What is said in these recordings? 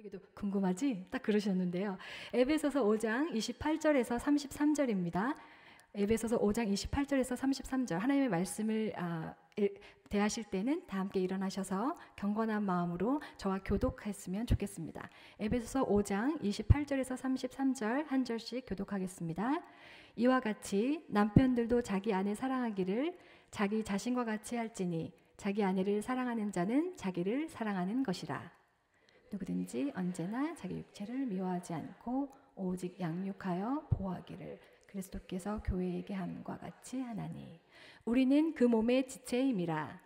너에게도 궁금하지? 딱 그러셨는데요. 에베소서 5장 28절에서 33절입니다. 에베소서 5장 28절에서 33절 하나님의 말씀을 대하실 때는 다 함께 일어나셔서 경건한 마음으로 저와 교독했으면 좋겠습니다. 에베소서 5장 28절에서 33절 한 절씩 교독하겠습니다. 이와 같이 남편들도 자기 아내 사랑하기를 자기 자신과 같이 할지니 자기 아내를 사랑하는 자는 자기를 사랑하는 것이라. 누구든지 언제나 자기 육체를 미워하지 않고 오직 양육하여 보호하기를 그리스도께서 교회에게 함과 같이 하나니 우리는 그 몸의 지체임이라.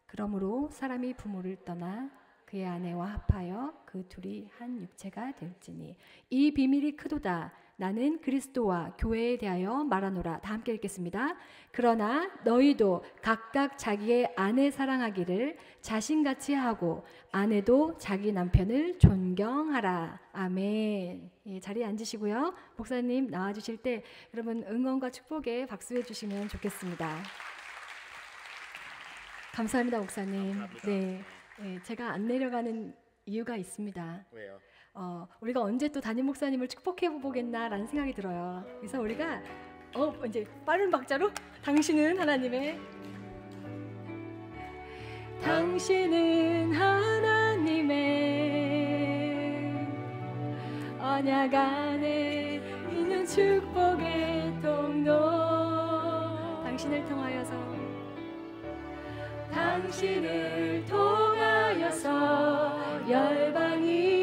그러므로 사람이 부모를 떠나 그의 아내와 합하여 그 둘이 한 육체가 될지니 이 비밀이 크도다. 나는 그리스도와 교회에 대하여 말하노라. 다 함께 읽겠습니다. 그러나 너희도 각각 자기의 아내 사랑하기를 자신같이 하고 아내도 자기 남편을 존경하라. 아멘. 예, 자리에 앉으시고요. 목사님 나와주실 때 여러분 응원과 축복에 박수해 주시면 좋겠습니다. 감사합니다, 목사님. 감사합니다. 네, 제가 안 내려가는 이유가 있습니다. 왜요? 우리가 언제 또 담임 목사님을 축복해 보겠나라는 생각이 들어요. 그래서 우리가 이제 빠른 박자로 당신은 하나님의 언약 안에 있는 축복의 통로 당신을 통하여서 열방이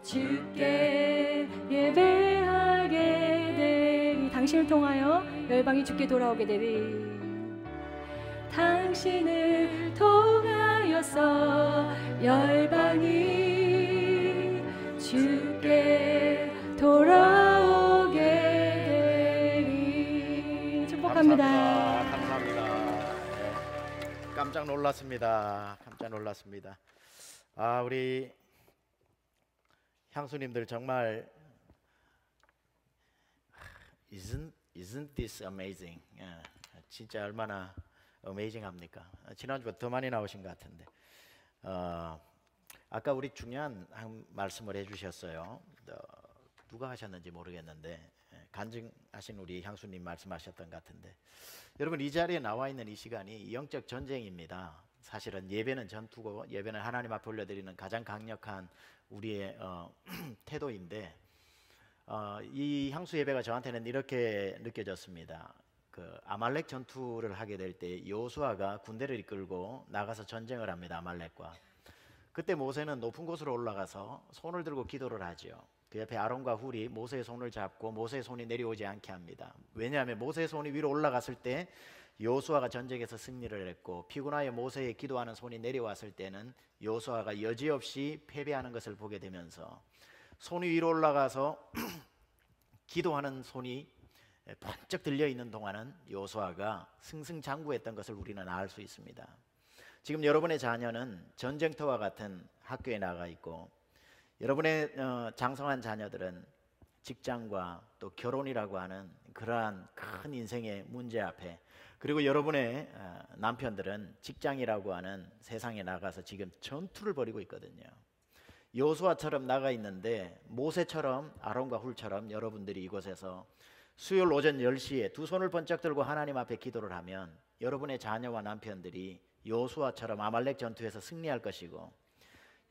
주께 예배하게 되리. 당신을 통하여 열방이 주께 돌아오게 되리. 당신을 통하여서 열방이 주께 돌아오게 되리. 축복합니다. 감사합니다. 네. 깜짝 놀랐습니다. 우리 향수님들 정말 Isn't this amazing? 진짜 얼마나 어메이징합니까? 지난주보다 더 많이 나오신 것 같은데 아까 우리 중요한 말씀을 해주셨어요. 누가 하셨는지 모르겠는데 간증하신 우리 향수님 말씀하셨던 것 같은데 여러분 이 자리에 나와 있는 이 시간이 영적 전쟁입니다. 사실은 예배는 전투고 예배는 하나님 앞에 올려드리는 가장 강력한 우리의 태도인데 이 향수 예배가 저한테는 이렇게 느껴졌습니다. 그 아말렉 전투를 하게 될 때 여호수아가 군대를 이끌고 나가서 전쟁을 합니다. 아말렉과. 그때 모세는 높은 곳으로 올라가서 손을 들고 기도를 하죠. 그 옆에 아론과 훌이 모세의 손을 잡고 모세의 손이 내려오지 않게 합니다. 왜냐하면 모세의 손이 위로 올라갔을 때 여호수아가 전쟁에서 승리를 했고 피곤하여 모세의 기도하는 손이 내려왔을 때는 여호수아가 여지없이 패배하는 것을 보게 되면서 손이 위로 올라가서 기도하는 손이 번쩍 들려있는 동안은 여호수아가 승승장구했던 것을 우리는 알 수 있습니다. 지금 여러분의 자녀는 전쟁터와 같은 학교에 나가 있고 여러분의 장성한 자녀들은 직장과 또 결혼이라고 하는 그러한 큰 인생의 문제 앞에 그리고 여러분의 남편들은 직장이라고 하는 세상에 나가서 지금 전투를 벌이고 있거든요. 여호수아처럼 나가 있는데 모세처럼 아론과 훌처럼 여러분들이 이곳에서 수요일 오전 10시에 두 손을 번쩍 들고 하나님 앞에 기도를 하면 여러분의 자녀와 남편들이 여호수아처럼 아말렉 전투에서 승리할 것이고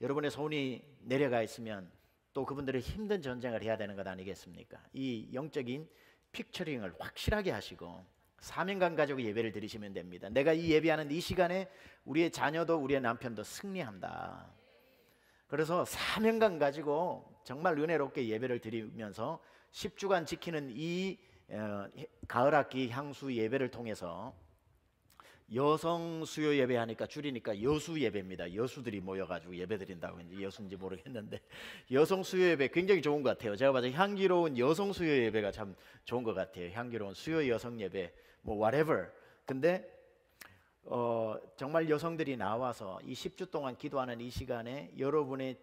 여러분의 손이 내려가 있으면 또 그분들의 힘든 전쟁을 해야 되는 것 아니겠습니까? 이 영적인 픽처링을 확실하게 하시고 사명감 가지고 예배를 드리시면 됩니다. 내가 이 예배하는 이 시간에 우리의 자녀도 우리의 남편도 승리한다. 그래서 사명감 가지고 정말 은혜롭게 예배를 드리면서 10주간 지키는 이 가을학기 향수 예배를 통해서 여성 수요 예배하니까 줄이니까 여수 예배입니다. 여수들이 모여가지고 예배 드린다고 이제 여수인지 모르겠는데 여성 수요 예배 굉장히 좋은 것 같아요. 제가 봐서 향기로운 여성 수요 예배가 참 좋은 것 같아요. 향기로운 수요 여성 예배 뭐 whatever. 근데 정말 여성들이 나와서 이 10주 동안 기도하는 이 시간에 여러분의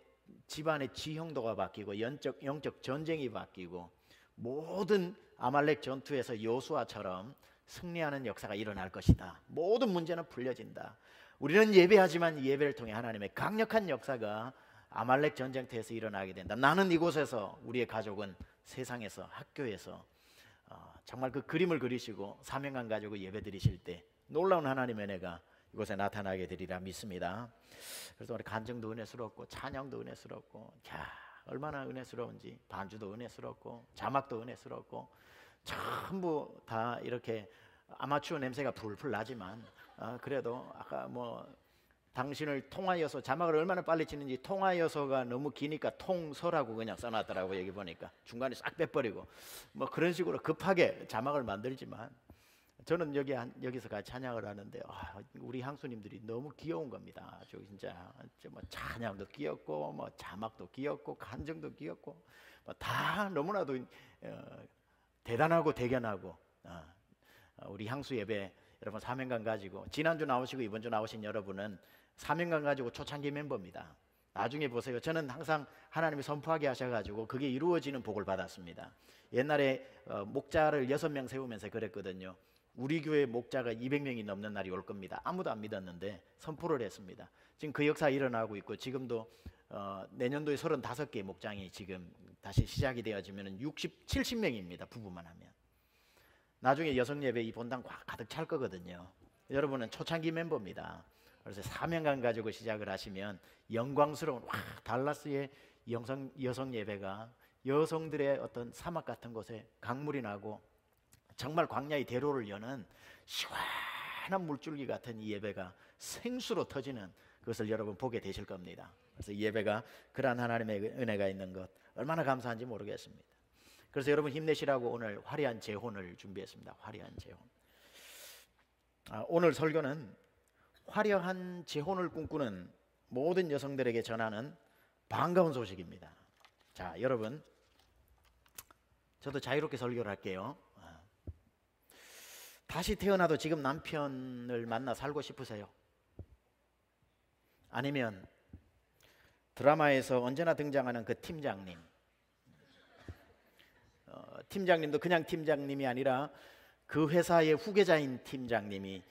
집안의 지형도가 바뀌고 영적 전쟁이 바뀌고 모든 아말렉 전투에서 여호수아처럼 승리하는 역사가 일어날 것이다. 모든 문제는 풀려진다. 우리는 예배하지만 이 예배를 통해 하나님의 강력한 역사가 아말렉 전쟁터에서 일어나게 된다. 나는 이곳에서, 우리의 가족은 세상에서, 학교에서 정말 그 그림을 그리시고 사명감 가지고 예배 드리실 때 놀라운 하나님의 은혜가 이곳에 나타나게 되리라 믿습니다. 그래서 우리 간증도 은혜스럽고 찬양도 은혜스럽고, 얼마나 은혜스러운지, 반주도 은혜스럽고 자막도 은혜스럽고 전부 다 이렇게 아마추어 냄새가 풀풀 나지만 그래도 아까 뭐 당신을 통하여서, 자막을 얼마나 빨리 치는지 통하여서가 너무 기니까 통서라고 그냥 써놨더라고. 여기 보니까 중간에 싹 빼버리고 뭐 그런 식으로 급하게 자막을 만들지만 저는 여기서 같이 찬양을 하는데 우리 향수님들이 너무 귀여운 겁니다. 저 진짜 뭐 찬양도 귀엽고 뭐 자막도 귀엽고 간증도 귀엽고 뭐 다 너무나도 대단하고 대견하고 우리 향수 예배 여러분 사명감 가지고, 지난주 나오시고 이번주 나오신 여러분은 사명감 가지고 초창기 멤버입니다. 나중에 보세요. 저는 항상 하나님이 선포하게 하셔가지고 그게 이루어지는 복을 받았습니다. 옛날에 목자를 6명 세우면서 그랬거든요. 우리 교회 목자가 200명이 넘는 날이 올 겁니다. 아무도 안 믿었는데 선포를 했습니다. 지금 그 역사 일어나고 있고, 지금도 내년도에 35개의 목장이 지금 다시 시작이 되어지면 60, 70명입니다. 부부만 하면. 나중에 여성 예배 이 본당 가득 찰 거거든요. 여러분은 초창기 멤버입니다. 그래서 사명감 가지고 시작을 하시면 영광스러운 달라스의 여성 예배가 여성들의 어떤 사막 같은 곳에 강물이 나고 정말 광야의 대로를 여는 시원한 물줄기 같은 이 예배가 생수로 터지는 그것을 여러분 보게 되실 겁니다. 그래서 이 예배가 그러한 하나님의 은혜가 있는 것 얼마나 감사한지 모르겠습니다. 그래서 여러분 힘내시라고 오늘 화려한 재혼을 준비했습니다. 화려한 재혼. 오늘 설교는 화려한 재혼을 꿈꾸는 모든 여성들에게 전하는 반가운 소식입니다. 자, 여러분, 저도 자유롭게 설교를 할게요. 다시 태어나도 지금 남편을 만나 살고 싶으세요? 아니면 드라마에서 언제나 등장하는 그 팀장님, 팀장님도 그냥 팀장님이 아니라 그 회사의 후계자인 팀장님이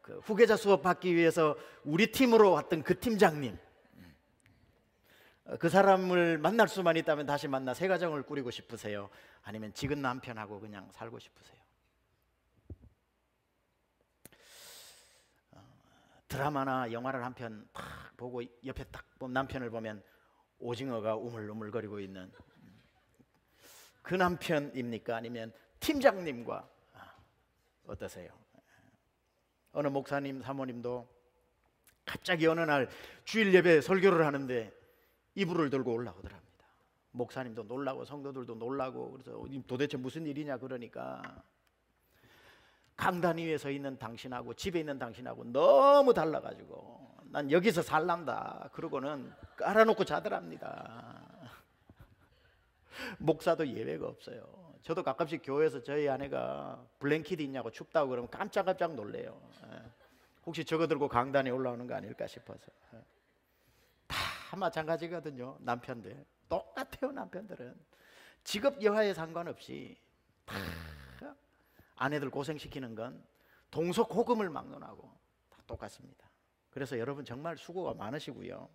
그 후계자 수업 받기 위해서 우리 팀으로 왔던 그 팀장님, 그 사람을 만날 수만 있다면 다시 만나 새 가정을 꾸리고 싶으세요? 아니면 지금 남편하고 그냥 살고 싶으세요? 드라마나 영화를 한 편 딱 보고 옆에 딱 남편을 보면 오징어가 우물우물거리고 있는 그 남편입니까? 아니면 팀장님과 어떠세요? 어느 목사님 사모님도 갑자기 어느 날 주일 예배 설교를 하는데 이불을 들고 올라오더랍니다. 목사님도 놀라고 성도들도 놀라고, 그래서 도대체 무슨 일이냐 그러니까 강단 위에 서 있는 당신하고 집에 있는 당신하고 너무 달라가지고 난 여기서 살란다 그러고는 깔아놓고 자더랍니다. 목사도 예외가 없어요. 저도 가끔씩 교회에서 저희 아내가 블랭킷 있냐고 춥다고 그러면 깜짝깜짝 놀래요. 혹시 저거 들고 강단에 올라오는 거 아닐까 싶어서. 다 마찬가지거든요. 남편들 똑같아요. 남편들은 직업 여하에 상관없이 다 아내들 고생시키는 건 동서고금을 막론하고 다 똑같습니다. 그래서 여러분 정말 수고가 많으시고요.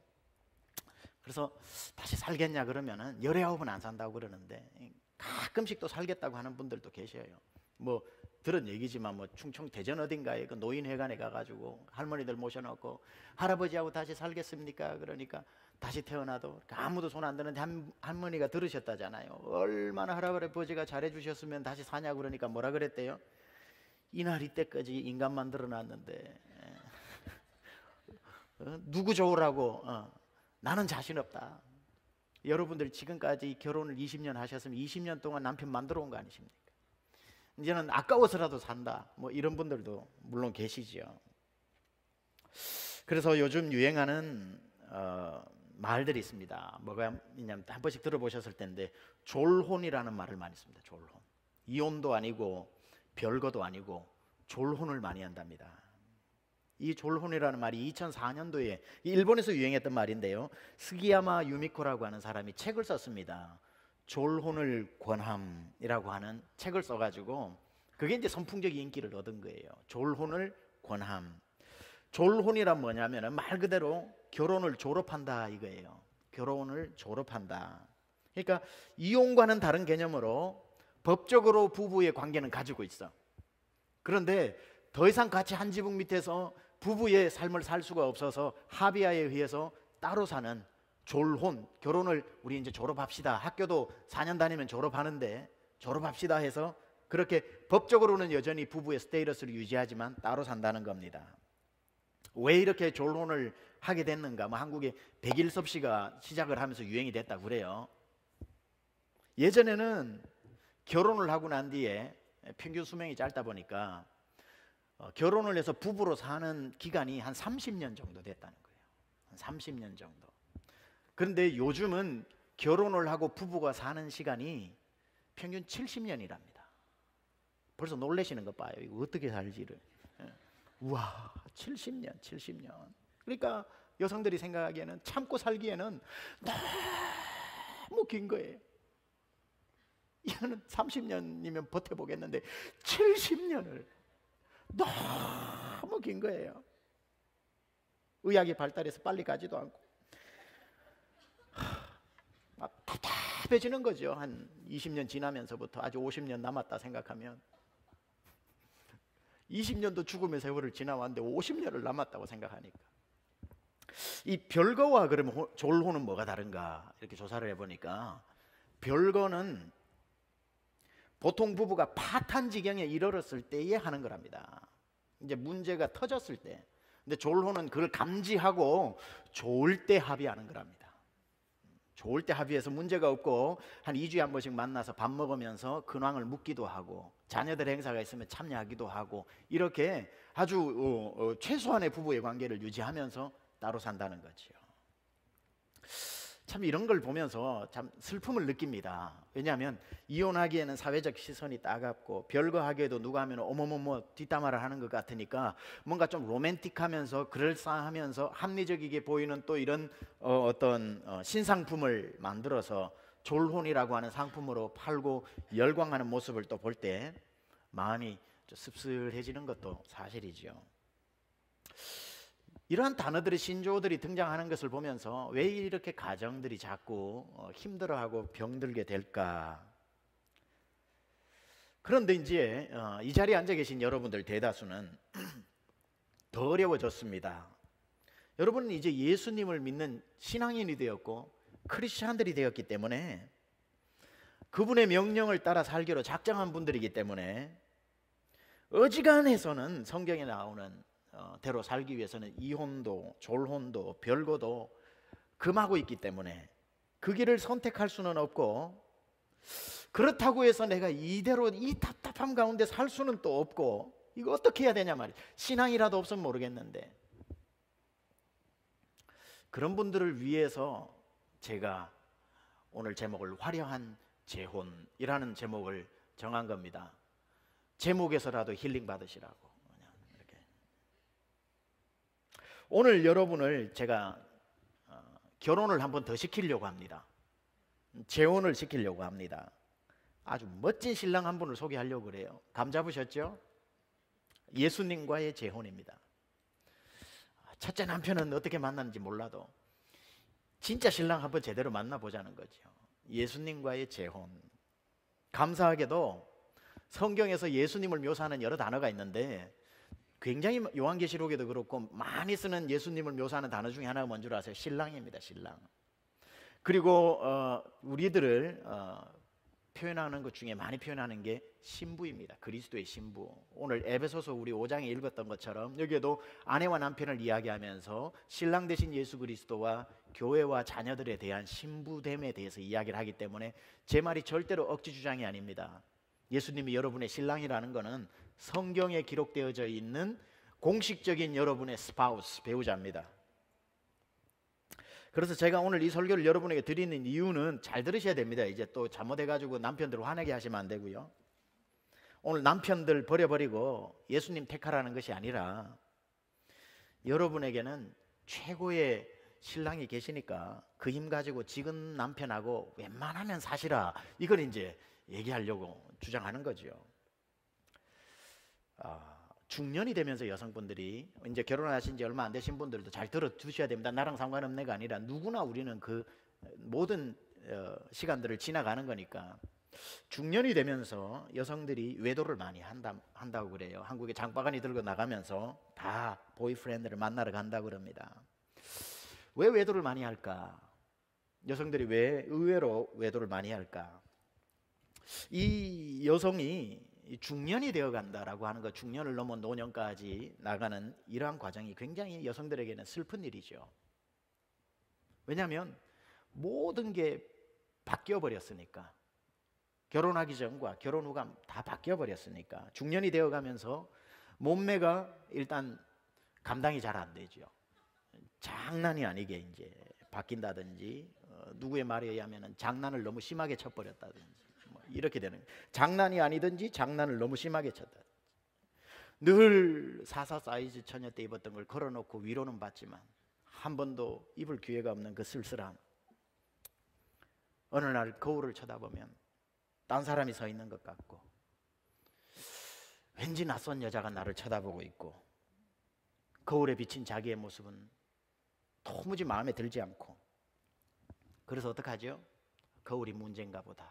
그래서 다시 살겠냐 그러면은 19은 안 산다고 그러는데 가끔씩 또 살겠다고 하는 분들도 계셔요. 뭐 들은 얘기지만 뭐 충청 대전 어딘가에 그 노인회관에 가가지고 할머니들 모셔놓고 할아버지하고 다시 살겠습니까? 그러니까 다시 태어나도 아무도 손 안 드는데 할머니가 들으셨다잖아요. 얼마나 할아버지가 잘해주셨으면 다시 사냐 그러니까 뭐라 그랬대요? 이날 이때까지 인간 만들어놨는데 누구 좋으라고 나는 자신 없다. 여러분들 지금까지 결혼을 20년 하셨으면 20년 동안 남편 만들어 온 거 아니십니까? 이제는 아까워서라도 산다. 뭐 이런 분들도 물론 계시죠. 그래서 요즘 유행하는 말들이 있습니다. 뭐가 있냐면 한 번씩 들어보셨을 텐데 졸혼이라는 말을 많이 씁니다. 졸혼. 이혼도 아니고 별거도 아니고 졸혼을 많이 한답니다. 이 졸혼이라는 말이 2004년도에 일본에서 유행했던 말인데요. 스기야마 유미코라고 하는 사람이 책을 썼습니다. 졸혼을 권함이라고 하는 책을 써가지고 그게 이제 선풍적인 인기를 얻은 거예요. 졸혼을 권함. 졸혼이란 뭐냐면은 말 그대로 결혼을 졸업한다 이거예요. 결혼을 졸업한다. 그러니까 이혼과는 다른 개념으로 법적으로 부부의 관계는 가지고 있어. 그런데 더 이상 같이 한 지붕 밑에서 부부의 삶을 살 수가 없어서 합의하에 의해서 따로 사는 졸혼, 결혼을 우리 이제 졸업합시다. 학교도 4년 다니면 졸업하는데 졸업합시다 해서 그렇게 법적으로는 여전히 부부의 스테이터스를 유지하지만 따로 산다는 겁니다. 왜 이렇게 졸혼을 하게 됐는가? 뭐 한국에 백일섭 씨가 시작을 하면서 유행이 됐다고 그래요. 예전에는 결혼을 하고 난 뒤에 평균 수명이 짧다 보니까 결혼을 해서 부부로 사는 기간이 한 30년 정도 됐다는 거예요. 한 30년 정도. 그런데 요즘은 결혼을 하고 부부가 사는 시간이 평균 70년이랍니다. 벌써 놀라시는 거 봐요. 이거 어떻게 살지를. 우와, 70년. 그러니까 여성들이 생각하기에는 참고 살기에는 너무 긴 거예요. 이거는 30년이면 버텨보겠는데 70년을 너무 긴 거예요. 의학이 발달해서 빨리 가지도 않고 막 답답해지는 거죠. 한 20년 지나면서부터 아주 50년 남았다 생각하면 20년도 죽음의 세월을 지나왔는데 50년을 남았다고 생각하니까 이 별거와 그러면 졸혼은 뭐가 다른가 이렇게 조사를 해보니까 별거는 보통 부부가 파탄 지경에 이르렀을 때에 하는 거랍니다. 이제 문제가 터졌을 때. 근데 졸혼은 그걸 감지하고 좋을 때 합의하는 거랍니다. 좋을 때 합의해서 문제가 없고 한 2주에 한 번씩 만나서 밥 먹으면서 근황을 묻기도 하고 자녀들 행사가 있으면 참여하기도 하고 이렇게 아주 최소한의 부부의 관계를 유지하면서 따로 산다는 거죠. 참 이런 걸 보면서 참 슬픔을 느낍니다. 왜냐하면 이혼하기에는 사회적 시선이 따갑고 별거 하기에도 누가 하면 어머머머 뒷담화를 하는 것 같으니까 뭔가 좀 로맨틱하면서 그럴싸하면서 합리적이게 보이는 또 이런 어떤 신상품을 만들어서 졸혼이라고 하는 상품으로 팔고 열광하는 모습을 또 볼 때 마음이 좀 씁쓸해지는 것도 사실이죠. 이러한 단어들의 신조어들이 등장하는 것을 보면서 왜 이렇게 가정들이 자꾸 힘들어하고 병들게 될까? 그런데 이제 이 자리에 앉아 계신 여러분들 대다수는 더 어려워졌습니다. 여러분은 이제 예수님을 믿는 신앙인이 되었고 크리스찬들이 되었기 때문에 그분의 명령을 따라 살기로 작정한 분들이기 때문에 어지간해서는 성경에 나오는 대로 살기 위해서는 이혼도 졸혼도 별거도 금하고 있기 때문에 그 길을 선택할 수는 없고 그렇다고 해서 내가 이대로 이 답답함 가운데 살 수는 또 없고 이거 어떻게 해야 되냐 말이에요. 신앙이라도 없으면 모르겠는데 그런 분들을 위해서 제가 오늘 제목을 화려한 재혼이라는 제목을 정한 겁니다. 제목에서라도 힐링 받으시라고. 오늘 여러분을 제가 결혼을 한 번 더 시키려고 합니다. 재혼을 시키려고 합니다. 아주 멋진 신랑 한 분을 소개하려고 그래요. 감 잡으셨죠? 예수님과의 재혼입니다. 첫째 남편은 어떻게 만났는지 몰라도 진짜 신랑 한번 제대로 만나보자는 거죠. 예수님과의 재혼. 감사하게도 성경에서 예수님을 묘사하는 여러 단어가 있는데 굉장히 요한계시록에도 그렇고 많이 쓰는 예수님을 묘사하는 단어 중에 하나가 뭔 줄 아세요? 신랑입니다. 신랑. 그리고 우리들을 표현하는 것 중에 많이 표현하는 게 신부입니다. 그리스도의 신부. 오늘 에베소서 우리 5장에 읽었던 것처럼 여기에도 아내와 남편을 이야기하면서 신랑 되신 예수 그리스도와 교회와 자녀들에 대한 신부됨에 대해서 이야기를 하기 때문에 제 말이 절대로 억지 주장이 아닙니다. 예수님이 여러분의 신랑이라는 것은 성경에 기록되어져 있는 공식적인 여러분의 스파우스, 배우자입니다. 그래서 제가 오늘 이 설교를 여러분에게 드리는 이유는 잘 들으셔야 됩니다. 이제 또 잘못해가지고 남편들 화내게 하시면 안 되고요. 오늘 남편들 버려버리고 예수님 택하라는 것이 아니라 여러분에게는 최고의 신랑이 계시니까 그 힘 가지고 지금 남편하고 웬만하면 사시라. 이걸 이제 얘기하려고 주장하는 거죠. 중년이 되면서 여성분들이 이제 결혼하신 지 얼마 안 되신 분들도 잘 들어두셔야 됩니다. 나랑 상관없네가 아니라 누구나 우리는 그 모든 시간들을 지나가는 거니까 중년이 되면서 여성들이 외도를 많이 한다고 그래요. 한국에 장바가니 들고 나가면서 다 보이프렌드를 만나러 간다고 그럽니다. 왜 외도를 많이 할까? 여성들이 왜 의외로 외도를 많이 할까? 이 여성이 중년이 되어 간다라고 하는 것, 중년을 넘어 노년까지 나가는 이러한 과정이 굉장히 여성들에게는 슬픈 일이죠. 왜냐하면 모든 게 바뀌어 버렸으니까. 결혼하기 전과 결혼 후가 다 바뀌어 버렸으니까 중년이 되어 가면서 몸매가 일단 감당이 잘 안 되죠. 장난이 아니게 이제 바뀐다든지 누구의 말에 의하면 장난을 너무 심하게 쳐버렸다든지 뭐 이렇게 되는 거예요. 장난이 아니든지 장난을 너무 심하게 쳤다. 늘 44 사이즈 처녀 때 입었던 걸 걸어놓고 위로는 받지만 한 번도 입을 기회가 없는 그 쓸쓸함. 어느 날 거울을 쳐다보면 딴 사람이 서 있는 것 같고 왠지 낯선 여자가 나를 쳐다보고 있고 거울에 비친 자기의 모습은 도무지 마음에 들지 않고 그래서 어떡하죠? 거울이 문제인가 보다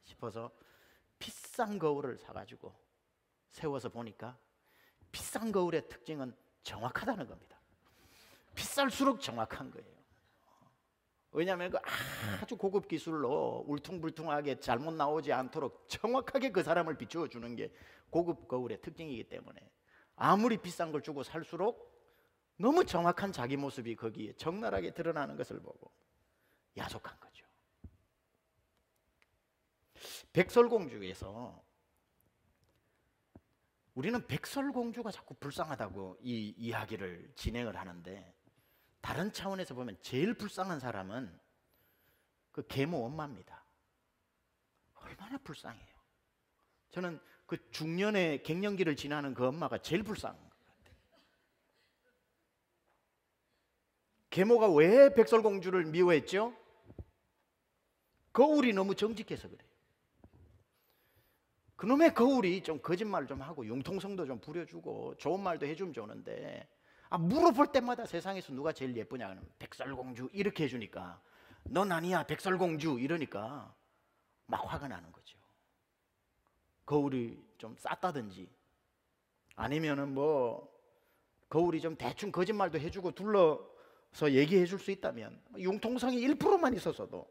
싶어서 비싼 거울을 사가지고 세워서 보니까 비싼 거울의 특징은 정확하다는 겁니다. 비쌀수록 정확한 거예요. 왜냐하면 그 아주 고급 기술로 울퉁불퉁하게 잘못 나오지 않도록 정확하게 그 사람을 비추어 주는 게 고급 거울의 특징이기 때문에 아무리 비싼 걸 주고 살수록 너무 정확한 자기 모습이 거기에 적나라하게 드러나는 것을 보고 야속한 거죠. 백설공주에서 우리는 백설공주가 자꾸 불쌍하다고 이 이야기를 진행을 하는데 다른 차원에서 보면 제일 불쌍한 사람은 그 계모 엄마입니다. 얼마나 불쌍해요. 저는 그 중년의 갱년기를 지나는 그 엄마가 제일 불쌍한 것 같아요. 계모가 왜 백설공주를 미워했죠? 거울이 너무 정직해서 그래요. 그놈의 거울이 좀 거짓말 좀 하고 융통성도 좀 부려주고 좋은 말도 해주면 좋은데 물어볼 때마다 세상에서 누가 제일 예쁘냐 그러면 백설공주 이렇게 해주니까 넌 아니야 백설공주 이러니까 막 화가 나는 거죠. 거울이 좀 쌌다든지 아니면은 뭐 거울이 좀 대충 거짓말도 해주고 둘러서 얘기해 줄 수 있다면 융통성이 1%만 있었어도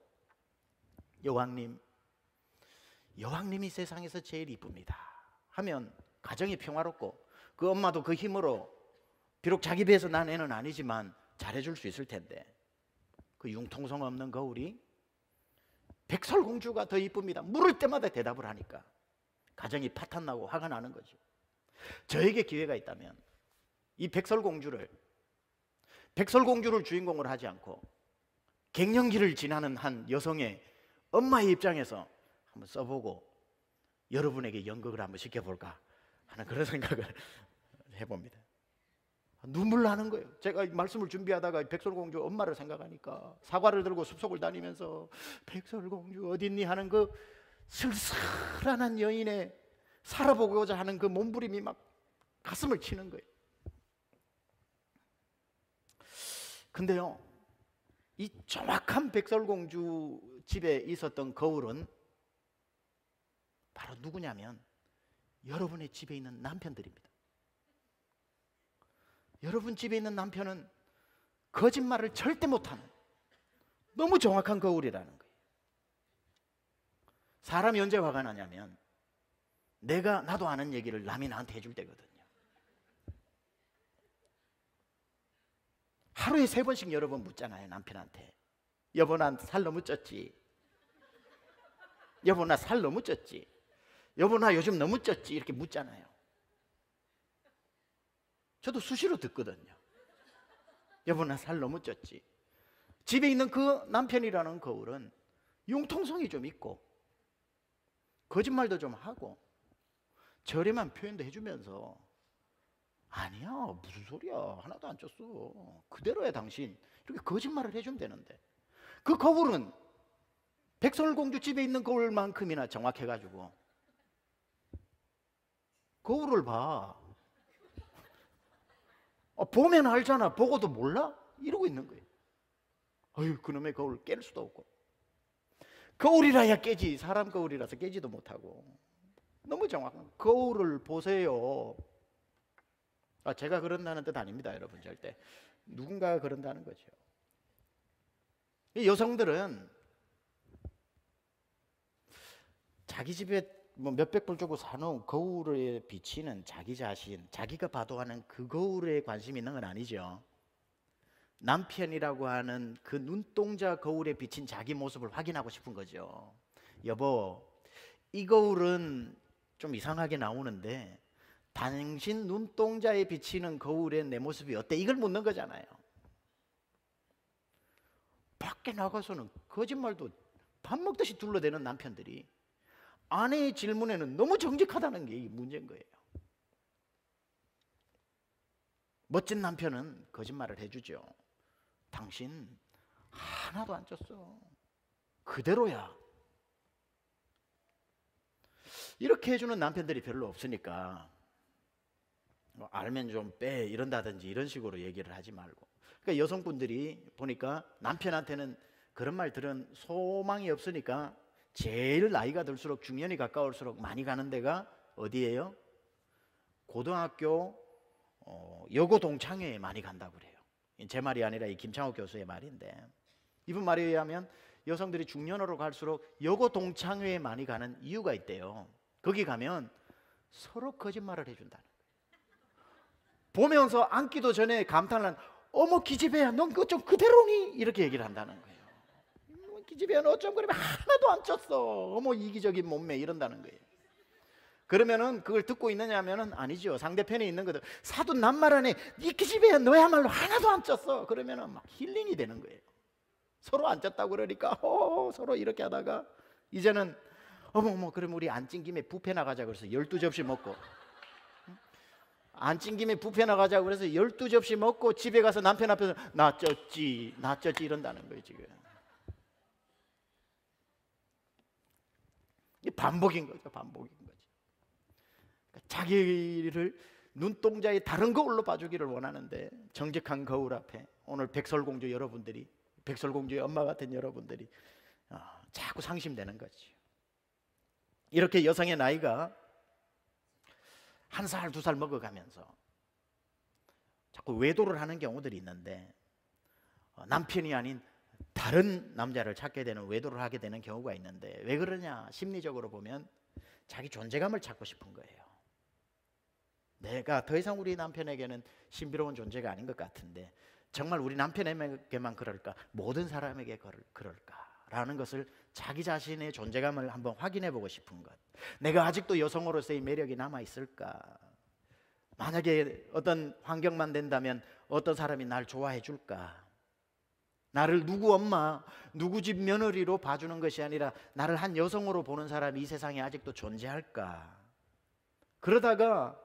여왕님이 세상에서 제일 이쁩니다 하면 가정이 평화롭고 그 엄마도 그 힘으로 비록 자기 배에서 난 애는 아니지만 잘해줄 수 있을 텐데 그 융통성 없는 거울이 백설공주가 더 이쁩니다 물을 때마다 대답을 하니까 가정이 파탄나고 화가 나는 거죠. 저에게 기회가 있다면 이 백설공주를 주인공으로 하지 않고 갱년기를 지나는 한 여성의 엄마의 입장에서 한번 써보고 여러분에게 연극을 한번 시켜볼까 하는 그런 생각을 해봅니다. 눈물 나는 거예요. 제가 말씀을 준비하다가 백설공주 엄마를 생각하니까 사과를 들고 숲속을 다니면서 백설공주 어딨니 하는 그 쓸쓸한 한 여인의 살아보고자 하는 그 몸부림이 막 가슴을 치는 거예요. 근데요 이 정확한 백설공주 집에 있었던 거울은 바로 누구냐면 여러분의 집에 있는 남편들입니다. 여러분 집에 있는 남편은 거짓말을 절대 못하는 너무 정확한 거울이라는 거예요. 사람이 언제 화가 나냐면 나도 아는 얘기를 남이 나한테 해줄 때거든요. 하루에 3번씩 여러 번 묻잖아요 남편한테. 여보 난 살 너무 쪘지. 여보 나 살 너무 쪘지. 여보 나 요즘 너무 쪘지. 이렇게 묻잖아요. 저도 수시로 듣거든요. 여보 나 살 너무 쪘지. 집에 있는 그 남편이라는 거울은 융통성이 좀 있고 거짓말도 좀 하고 저렴한 표현도 해주면서 아니야 무슨 소리야 하나도 안 쪘어 그대로야 당신 이렇게 거짓말을 해주면 되는데 그 거울은 백설공주 집에 있는 거울만큼이나 정확해가지고 거울을 봐 보면 알잖아. 보고도 몰라? 이러고 있는 거예요. 어휴, 그놈의 거울 깰 수도 없고. 거울이라야 깨지. 사람 거울이라서 깨지도 못하고. 너무 정확한 거울을 보세요. 제가 그런다는 뜻 아닙니다, 여러분. 절대 누군가가 그런다는 거죠. 이 여성들은 자기 집에 뭐 몇백 불 주고 사놓은 거울에 비치는 자기 자신, 자기가 봐도 하는 그 거울에 관심이 있는 건 아니죠. 남편이라고 하는 그 눈동자 거울에 비친 자기 모습을 확인하고 싶은 거죠. 여보, 이 거울은 좀 이상하게 나오는데 당신 눈동자에 비치는 거울에 내 모습이 어때? 이걸 묻는 거잖아요. 밖에 나가서는 거짓말도 밥 먹듯이 둘러대는 남편들이 아내의 질문에는 너무 정직하다는 게 문제인 거예요. 멋진 남편은 거짓말을 해주죠. 당신 하나도 안 쪘어. 그대로야. 이렇게 해주는 남편들이 별로 없으니까 알면 좀 빼 이런다든지 이런 식으로 얘기를 하지 말고. 그러니까 여성분들이 보니까 남편한테는 그런 말 들은 소망이 없으니까 제일 나이가 들수록 중년이 가까울수록 많이 가는 데가 어디예요? 고등학교 여고 동창회에 많이 간다고 그래요. 제 말이 아니라 이 김창욱 교수의 말인데, 이분 말에 의하면 여성들이 중년으로 갈수록 여고 동창회에 많이 가는 이유가 있대요. 거기 가면 서로 거짓말을 해준다는 거예요. 보면서 앉기도 전에 감탄을 어머 기집애야 넌 그거 좀 그대로니? 이렇게 얘기를 한다는 거예요. 기집애야 너 어쩜 그러면 하나도 안 쪘어. 어머 이기적인 몸매 이런다는 거예요. 그러면은 그걸 듣고 있느냐 하면은 아니죠. 상대편에 있는 것들 사돈 남말하네. 이 기집애야 너야말로 하나도 안 쪘어. 그러면은 막 힐링이 되는 거예요. 서로 안 쪘다고 그러니까 서로 이렇게 하다가 이제는 어머 그럼 우리 안 찐 김에 뷔페 나가자 그래서 12접시 먹고, 안 찐 김에 뷔페 나가자 그래서 12접시 먹고 집에 가서 남편 앞에서 나 쪘지 이런다는 거예요. 지금 이 반복인 거죠. 반복인 거죠. 그러니까 자기를 눈동자의 다른 거울로 봐주기를 원하는데 정직한 거울 앞에 오늘 백설공주 여러분들이, 백설공주의 엄마 같은 여러분들이 자꾸 상심되는 거지. 이렇게 여성의 나이가 한 살, 두 살 먹어가면서 자꾸 외도를 하는 경우들이 있는데 남편이 아닌 다른 남자를 찾게 되는, 외도를 하게 되는 경우가 있는데 왜 그러냐? 심리적으로 보면 자기 존재감을 찾고 싶은 거예요. 내가 더 이상 우리 남편에게는 신비로운 존재가 아닌 것 같은데 정말 우리 남편에게만 그럴까? 모든 사람에게 그럴까라는 것을 자기 자신의 존재감을 한번 확인해 보고 싶은 것. 내가 아직도 여성으로서의 매력이 남아 있을까? 만약에 어떤 환경만 된다면 어떤 사람이 날 좋아해 줄까? 나를 누구 엄마, 누구 집 며느리로 봐주는 것이 아니라 나를 한 여성으로 보는 사람이 이 세상에 아직도 존재할까? 그러다가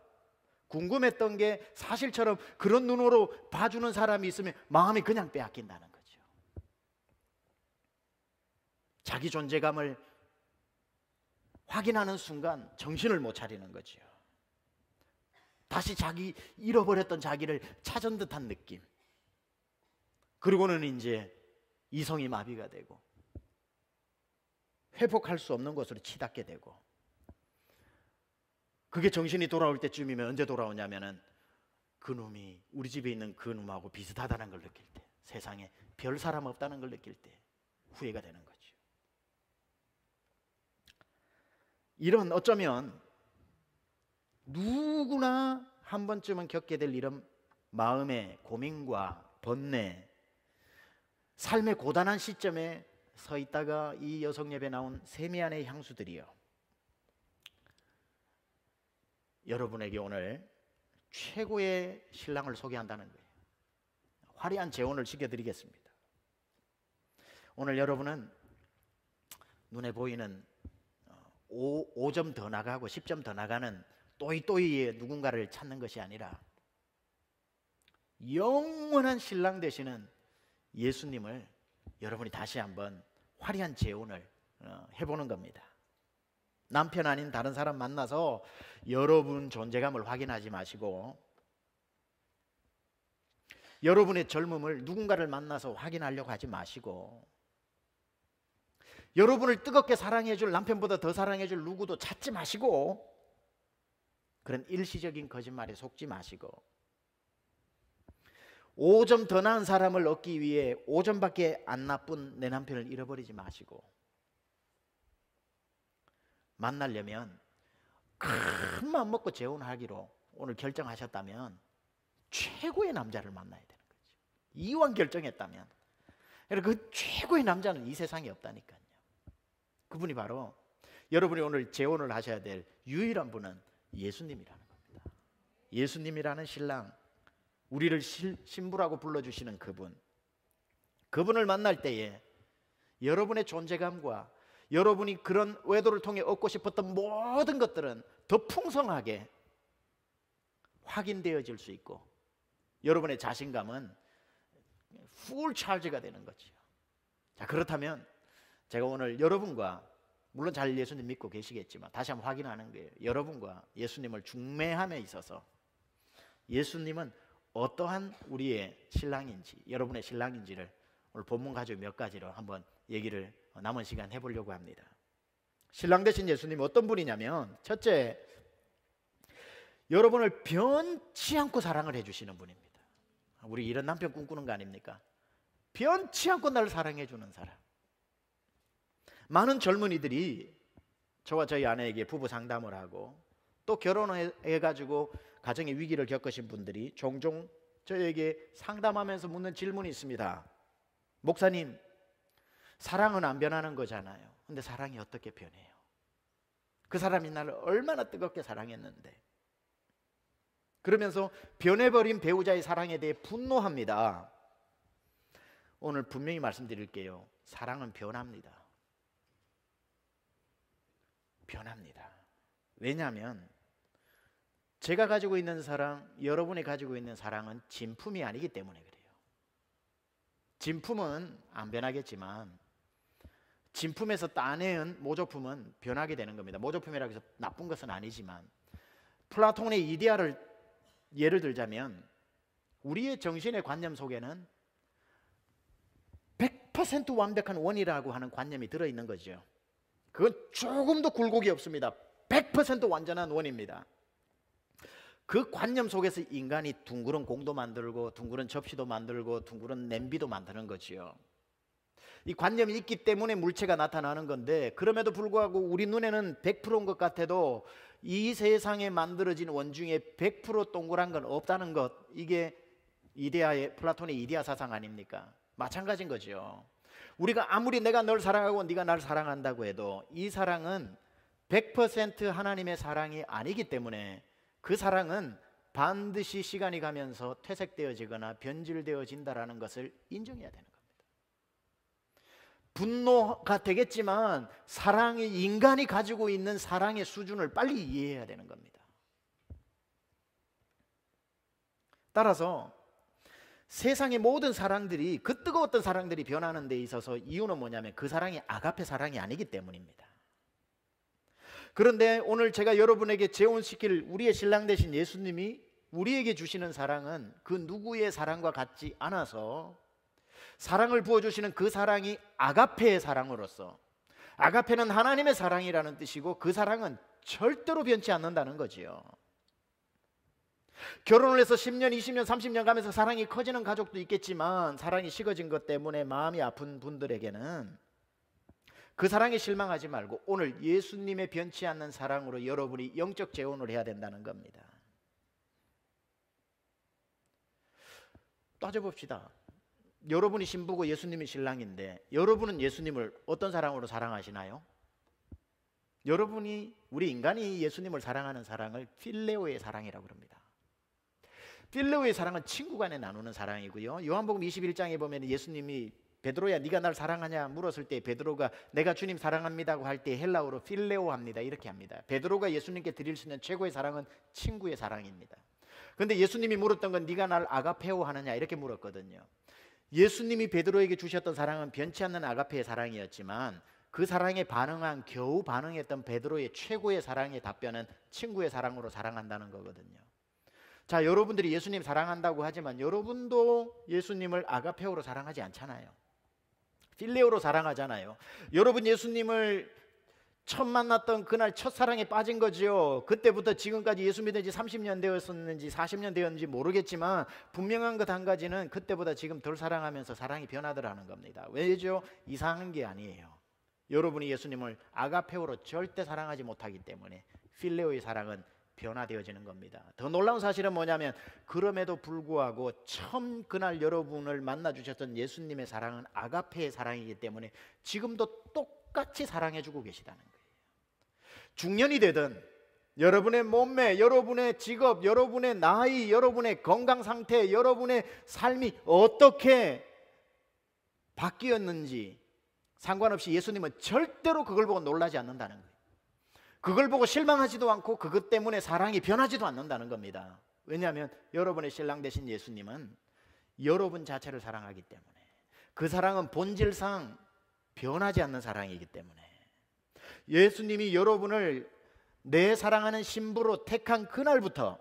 궁금했던 게 사실처럼 그런 눈으로 봐주는 사람이 있으면 마음이 그냥 빼앗긴다는 거죠. 자기 존재감을 확인하는 순간 정신을 못 차리는 거죠. 다시 자기 잃어버렸던 자기를 찾은 듯한 느낌. 그리고는 이제 이성이 마비가 되고 회복할 수 없는 것으로 치닫게 되고, 그게 정신이 돌아올 때쯤이면 언제 돌아오냐면은 그 놈이 우리 집에 있는 그 놈하고 비슷하다는 걸 느낄 때, 세상에 별 사람 없다는 걸 느낄 때 후회가 되는 거죠. 이런 어쩌면 누구나 한 번쯤은 겪게 될 이런 마음의 고민과 번뇌, 삶의 고단한 시점에 서 있다가 이 여성 예배에 나온 세미안의 향수들이요, 여러분에게 오늘 최고의 신랑을 소개한다는 거예요. 화려한 재혼을 시켜드리겠습니다. 오늘 여러분은 눈에 보이는 5점 더 나가고 10점 더 나가는 또이또이의 누군가를 찾는 것이 아니라 영원한 신랑 되시는 예수님을 여러분이 다시 한번 화려한 재혼을 해보는 겁니다. 남편 아닌 다른 사람 만나서 여러분 존재감을 확인하지 마시고 여러분의 젊음을 누군가를 만나서 확인하려고 하지 마시고, 여러분을 뜨겁게 사랑해줄, 남편보다 더 사랑해줄 누구도 찾지 마시고, 그런 일시적인 거짓말에 속지 마시고, 5점 더 나은 사람을 얻기 위해 5점밖에 안 나쁜 내 남편을 잃어버리지 마시고, 만나려면 큰 마음 먹고 재혼하기로 오늘 결정하셨다면 최고의 남자를 만나야 되는 거죠. 이왕 결정했다면. 그 최고의 남자는 이 세상에 없다니까요. 그분이 바로 여러분이 오늘 재혼을 하셔야 될 유일한 분은 예수님이라는 겁니다. 예수님이라는 신랑, 우리를 신부라고 불러주시는 그분을 만날 때에 여러분의 존재감과 여러분이 그런 외도를 통해 얻고 싶었던 모든 것들은 더 풍성하게 확인되어질 수 있고, 여러분의 자신감은 풀 찰지가 되는 거죠. 자, 그렇다면 제가 오늘 여러분과, 물론 잘 예수님 믿고 계시겠지만 다시 한번 확인하는 거예요. 여러분과 예수님을 중매함에 있어서 예수님은 어떠한 우리의 신랑인지, 여러분의 신랑인지를 오늘 본문 가지고 몇 가지로 한번 얘기를 남은 시간 해보려고 합니다. 신랑 되신 예수님이 어떤 분이냐면, 첫째, 여러분을 변치 않고 사랑을 해주시는 분입니다. 우리 이런 남편 꿈꾸는 거 아닙니까? 변치 않고 나를 사랑해주는 사람. 많은 젊은이들이 저와 저희 아내에게 부부 상담을 하고, 또 결혼해가지고 가정의 위기를 겪으신 분들이 종종 저에게 상담하면서 묻는 질문이 있습니다. 목사님, 사랑은 안 변하는 거잖아요. 근데 사랑이 어떻게 변해요? 그 사람이 나를 얼마나 뜨겁게 사랑했는데. 그러면서 변해버린 배우자의 사랑에 대해 분노합니다. 오늘 분명히 말씀드릴게요. 사랑은 변합니다. 변합니다. 왜냐하면 제가 가지고 있는 사랑, 여러분이 가지고 있는 사랑은 진품이 아니기 때문에 그래요. 진품은 안 변하겠지만 진품에서 따내은 모조품은 변하게 되는 겁니다. 모조품이라고 해서 나쁜 것은 아니지만, 플라톤의 이데아를 예를 들자면 우리의 정신의 관념 속에는 100% 완벽한 원이라고 하는 관념이 들어있는 거죠. 그건 조금도 굴곡이 없습니다. 100% 완전한 원입니다. 그 관념 속에서 인간이 둥그런 공도 만들고 둥그런 접시도 만들고 둥그런 냄비도 만드는 거지요. 이 관념이 있기 때문에 물체가 나타나는 건데, 그럼에도 불구하고 우리 눈에는 100%인 것 같아도 이 세상에 만들어진 원 중에 100% 동그란 건 없다는 것, 이게 플라톤의 이데아 사상 아닙니까? 마찬가지인 거죠. 우리가 아무리 내가 널 사랑하고 네가 날 사랑한다고 해도 이 사랑은 100% 하나님의 사랑이 아니기 때문에 그 사랑은 반드시 시간이 가면서 퇴색되어지거나 변질되어진다라는 것을 인정해야 되는 겁니다. 분노가 되겠지만 사랑이, 인간이 가지고 있는 사랑의 수준을 빨리 이해해야 되는 겁니다. 따라서 세상의 모든 사랑들이, 그 뜨거웠던 사랑들이 변하는 데 있어서 이유는 뭐냐면 그 사랑이 아가페 사랑이 아니기 때문입니다. 그런데 오늘 제가 여러분에게 재혼시킬 우리의 신랑 되신 예수님이 우리에게 주시는 사랑은 그 누구의 사랑과 같지 않아서, 사랑을 부어주시는 그 사랑이 아가페의 사랑으로서, 아가페는 하나님의 사랑이라는 뜻이고 그 사랑은 절대로 변치 않는다는 거지요. 결혼을 해서 10년, 20년, 30년 가면서 사랑이 커지는 가족도 있겠지만 사랑이 식어진 것 때문에 마음이 아픈 분들에게는 그 사랑에 실망하지 말고 오늘 예수님의 변치 않는 사랑으로 여러분이 영적 재혼을 해야 된다는 겁니다. 따져봅시다. 여러분이 신부고 예수님이 신랑인데 여러분은 예수님을 어떤 사랑으로 사랑하시나요? 여러분이, 우리 인간이 예수님을 사랑하는 사랑을 필레오의 사랑이라고 합니다. 필레오의 사랑은 친구 간에 나누는 사랑이고요. 요한복음 21장에 보면 예수님이 베드로야 네가 날 사랑하냐 물었을 때 베드로가 내가 주님 사랑합니다고 할 때 헬라어로 필레오 합니다. 이렇게 합니다. 베드로가 예수님께 드릴 수 있는 최고의 사랑은 친구의 사랑입니다. 그런데 예수님이 물었던 건 네가 날 아가페오 하느냐 이렇게 물었거든요. 예수님이 베드로에게 주셨던 사랑은 변치 않는 아가페의 사랑이었지만 그 사랑에 겨우 반응했던 베드로의 최고의 사랑의 답변은 친구의 사랑으로 사랑한다는 거거든요. 자, 여러분들이 예수님 사랑한다고 하지만 여러분도 예수님을 아가페오로 사랑하지 않잖아요. 필레오로 사랑하잖아요. 여러분 예수님을 처음 만났던 그날 첫사랑에 빠진 거죠. 그때부터 지금까지 예수 믿은 지 30년 되었었는지 40년 되었는지 모르겠지만 분명한 것 한 가지는 그때보다 지금 덜 사랑하면서 사랑이 변하더라는 겁니다. 왜죠? 이상한 게 아니에요. 여러분이 예수님을 아가페오로 절대 사랑하지 못하기 때문에 필레오의 사랑은 변화되어지는 겁니다. 더 놀라운 사실은 뭐냐면 그럼에도 불구하고 처음 그날 여러분을 만나 주셨던 예수님의 사랑은 아가페의 사랑이기 때문에 지금도 똑같이 사랑해주고 계시다는 거예요. 중년이 되든 여러분의 몸매, 여러분의 직업, 여러분의 나이, 여러분의 건강 상태, 여러분의 삶이 어떻게 바뀌었는지 상관없이 예수님은 절대로 그걸 보고 놀라지 않는다는 거예요. 그걸 보고 실망하지도 않고 그것 때문에 사랑이 변하지도 않는다는 겁니다. 왜냐하면 여러분의 신랑 되신 예수님은 여러분 자체를 사랑하기 때문에, 그 사랑은 본질상 변하지 않는 사랑이기 때문에, 예수님이 여러분을 내 사랑하는 신부로 택한 그날부터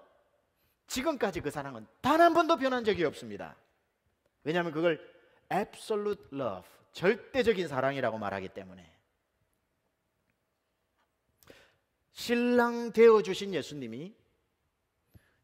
지금까지 그 사랑은 단 한 번도 변한 적이 없습니다. 왜냐하면 그걸 absolute love, 절대적인 사랑이라고 말하기 때문에. 신랑 되어주신 예수님이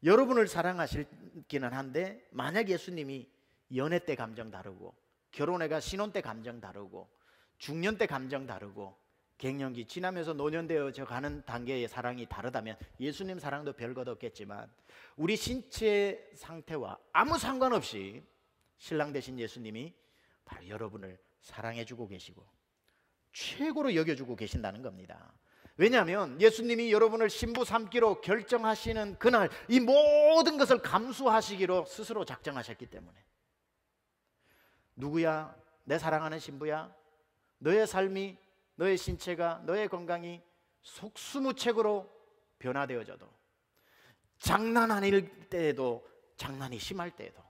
여러분을 사랑하시기는 한데, 만약 예수님이 연애 때 감정 다르고, 결혼해가 신혼 때 감정 다르고, 중년 때 감정 다르고, 갱년기 지나면서 노년되어져 가는 단계의 사랑이 다르다면 예수님 사랑도 별것 없겠지만, 우리 신체 상태와 아무 상관없이 신랑 되신 예수님이 바로 여러분을 사랑해주고 계시고 최고로 여겨주고 계신다는 겁니다. 왜냐하면 예수님이 여러분을 신부 삼기로 결정하시는 그날 이 모든 것을 감수하시기로 스스로 작정하셨기 때문에, 누구야? 내 사랑하는 신부야? 너의 삶이, 너의 신체가, 너의 건강이 속수무책으로 변화되어져도, 장난 아닐 때에도, 장난이 심할 때에도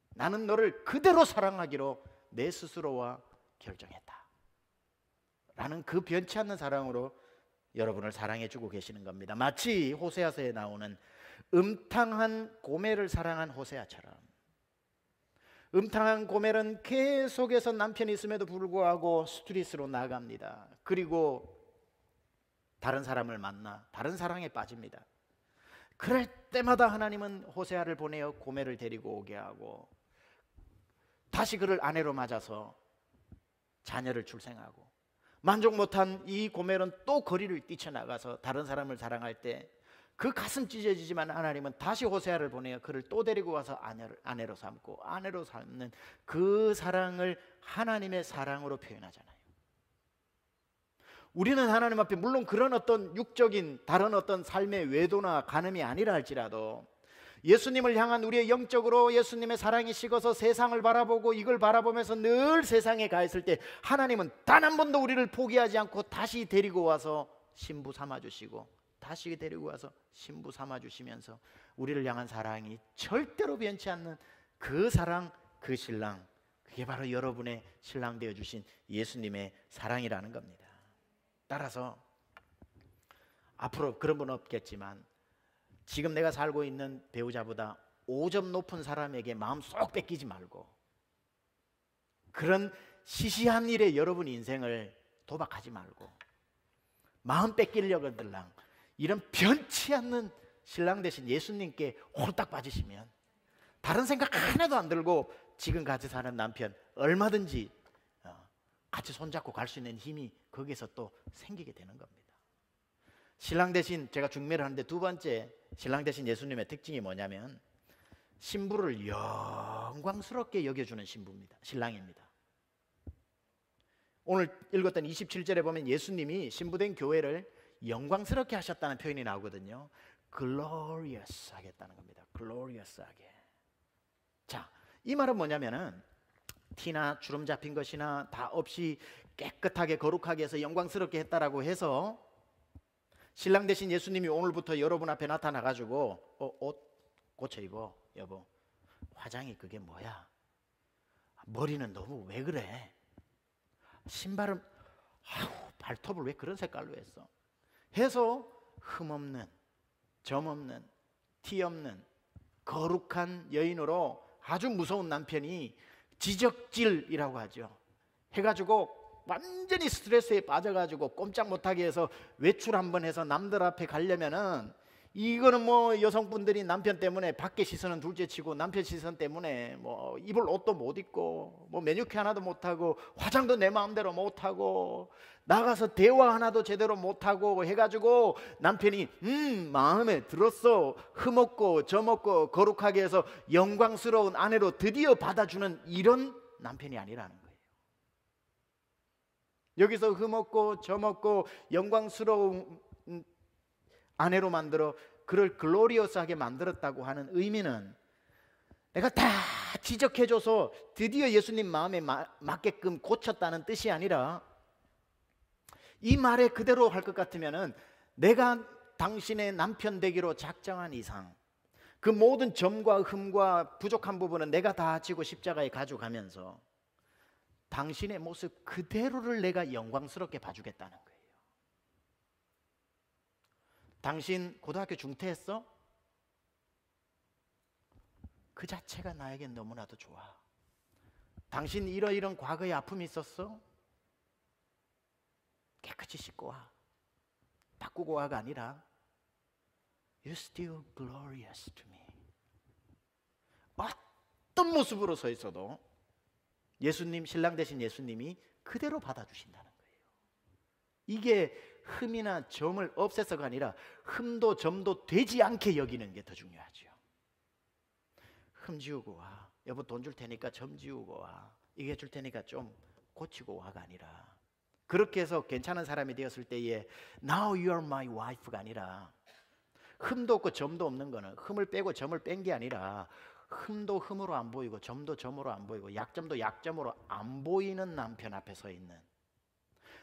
나는 너를 그대로 사랑하기로 내 스스로와 결정했다 라는 그 변치 않는 사랑으로 여러분을 사랑해주고 계시는 겁니다. 마치 호세아서에 나오는 음탕한 고멜을 사랑한 호세아처럼, 음탕한 고멜은 계속해서 남편이 있음에도 불구하고 스트레스로 나갑니다. 그리고 다른 사람을 만나 다른 사랑에 빠집니다. 그럴 때마다 하나님은 호세아를 보내어 고멜을 데리고 오게 하고 다시 그를 아내로 맞아서 자녀를 출생하고, 만족 못한 이 고멜은 또 거리를 뛰쳐나가서 다른 사람을 사랑할 때 그 가슴 찢어지지만 하나님은 다시 호세아를 보내어 그를 또 데리고 와서 아내로 삼고, 아내로 삼는 그 사랑을 하나님의 사랑으로 표현하잖아요. 우리는 하나님 앞에 물론 그런 어떤 육적인 다른 어떤 삶의 외도나 간음이 아니라 할지라도 예수님을 향한 우리의 영적으로 예수님의 사랑이 식어서 세상을 바라보고 이걸 바라보면서 늘 세상에 가 있을 때 하나님은 단 한 번도 우리를 포기하지 않고 다시 데리고 와서 신부 삼아주시고, 다시 데리고 와서 신부 삼아주시면서 우리를 향한 사랑이 절대로 변치 않는 그 사랑, 그 신랑, 그게 바로 여러분의 신랑 되어주신 예수님의 사랑이라는 겁니다. 따라서 앞으로 그런 분 없겠지만 지금 내가 살고 있는 배우자보다 5점 높은 사람에게 마음 쏙 뺏기지 말고, 그런 시시한 일에 여러분 인생을 도박하지 말고 마음 뺏기려고 들랑 이런 변치 않는 신랑 되신 예수님께 홀딱 빠지시면 다른 생각 하나도 안 들고 지금 같이 사는 남편 얼마든지 같이 손잡고 갈 수 있는 힘이 거기서 또 생기게 되는 겁니다. 신랑 대신, 제가 중매를 하는데 두 번째 신랑 대신 예수님의 특징이 뭐냐면 신부를 영광스럽게 여겨주는 신부입니다. 신랑입니다. 오늘 읽었던 27절에 보면 예수님이 신부된 교회를 영광스럽게 하셨다는 표현이 나오거든요. glorious 하겠다는 겁니다. glorious 하게. 자, 이 말은 뭐냐면은 티나 주름 잡힌 것이나 다 없이 깨끗하게 거룩하게 해서 영광스럽게 했다라고 해서 신랑 대신 예수님이 오늘부터 여러분 앞에 나타나가지고 옷 고쳐 입어. 여보, 화장이 그게 뭐야? 머리는 너무 왜 그래? 신발은 발톱을 왜 그런 색깔로 했어? 해서 흠없는, 점 없는 티 없는 거룩한 여인으로 아주 무서운 남편이 지적질이라고 하죠. 해가지고 완전히 스트레스에 빠져가지고 꼼짝 못하게 해서 외출 한번 해서 남들 앞에 가려면은, 이거는 뭐 여성분들이 남편 때문에 밖에 시선은 둘째치고 남편 시선 때문에 뭐 입을 옷도 못 입고 뭐 매니큐어 하나도 못하고 화장도 내 마음대로 못하고 나가서 대화 하나도 제대로 못하고 해가지고 남편이 마음에 들었어, 흠없고 점없고 거룩하게 해서 영광스러운 아내로 드디어 받아주는 이런 남편이 아니라는 거예요. 여기서 흠없고 점없고 영광스러운 아내로 만들어 그를 글로리어스하게 만들었다고 하는 의미는, 내가 다 지적해줘서 드디어 예수님 마음에 맞게끔 고쳤다는 뜻이 아니라, 이 말에 그대로 할 것 같으면은 내가 당신의 남편 되기로 작정한 이상 그 모든 점과 흠과 부족한 부분은 내가 다 지고 십자가에 가져가면서 당신의 모습 그대로를 내가 영광스럽게 봐주겠다는 거예요. 당신 고등학교 중퇴했어? 그 자체가 나에게 너무나도 좋아. 당신 이런 과거에 아픔이 있었어? 깨끗이 씻고 와. 바꾸고 와가 아니라 You're still glorious to me. 어떤 모습으로 서 있어도 예수님, 신랑 되신 예수님이 그대로 받아주신다는 거예요. 이게 흠이나 점을 없애서가 아니라 흠도 점도 되지 않게 여기는 게 더 중요하죠. 흠 지우고 와. 여보 돈 줄 테니까 점 지우고 와. 이게 줄 테니까 좀 고치고 와가 아니라, 그렇게 해서 괜찮은 사람이 되었을 때에 Now you're my wife가 아니라, 흠도 없고 점도 없는 거는 흠을 빼고 점을 뺀 게 아니라 흠도 흠으로 안 보이고 점도 점으로 안 보이고 약점도 약점으로 안 보이는 남편 앞에 서 있는,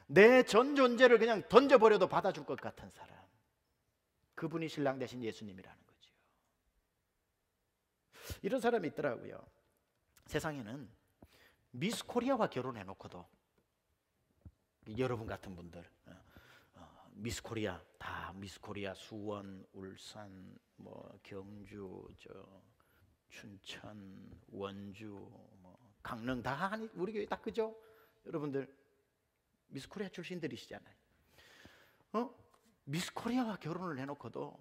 내 전 존재를 그냥 던져버려도 받아줄 것 같은 사람, 그분이 신랑 되신 예수님이라는 거죠. 이런 사람이 있더라고요. 세상에는 미스 코리아와 결혼해놓고도, 여러분 같은 분들 미스 코리아, 다 미스 코리아 수원, 울산, 뭐 경주, 춘천, 원주, 뭐 강릉 다 하니 우리 교회 딱 그죠? 여러분들 미스 코리아 출신들이시잖아요. 미스 코리아와 결혼을 해놓고도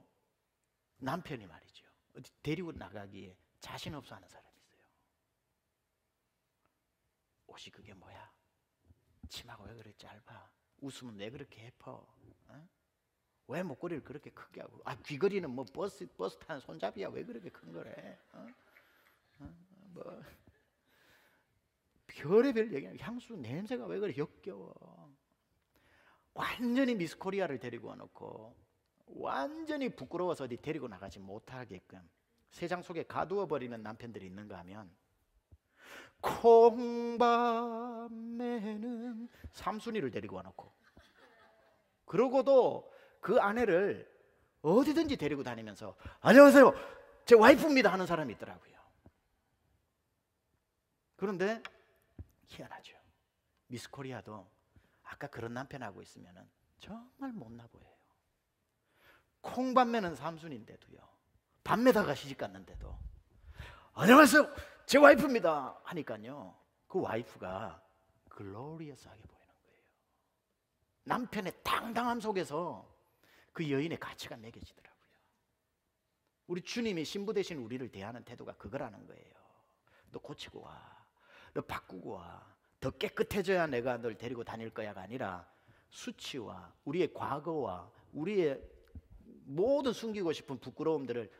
남편이 말이죠, 어디 데리고 나가기에 자신 없어 하는 사람이 있어요. 옷이 그게 뭐야? 치마가 왜 그래 짧아? 웃으면 왜 그렇게 예뻐? 왜 목걸이를 그렇게 크게 하고? 귀걸이는 뭐 버스 타는 손잡이야 왜 그렇게 큰 거래? 뭐 별의별 얘기, 향수 냄새가 왜 그래 역겨워? 완전히 미스 코리아를 데리고 와놓고 완전히 부끄러워서 어디 데리고 나가지 못하게끔 세상 속에 가두어 버리는 남편들이 있는가 하면, 콩밤에는 삼순이를 데리고 와놓고, 그러고도 그 아내를 어디든지 데리고 다니면서 안녕하세요 제 와이프입니다 하는 사람이 있더라고요. 그런데 희한하죠. 미스 코리아도 아까 그런 남편하고 있으면 정말 못나 보여요. 콩밤매는 삼순인데도요, 밤매다가 시집 갔는데도 안녕하세요 제 와이프입니다 하니까요, 그 와이프가 글로리어스하게 보이는 거예요. 남편의 당당함 속에서 그 여인의 가치가 매겨지더라고요. 우리 주님이 신부 되신 우리를 대하는 태도가 그거라는 거예요. 너 고치고 와, 너 바꾸고 와, 더 깨끗해져야 내가 널 데리고 다닐 거야가 아니라, 수치와 우리의 과거와 우리의 모든 숨기고 싶은 부끄러움들을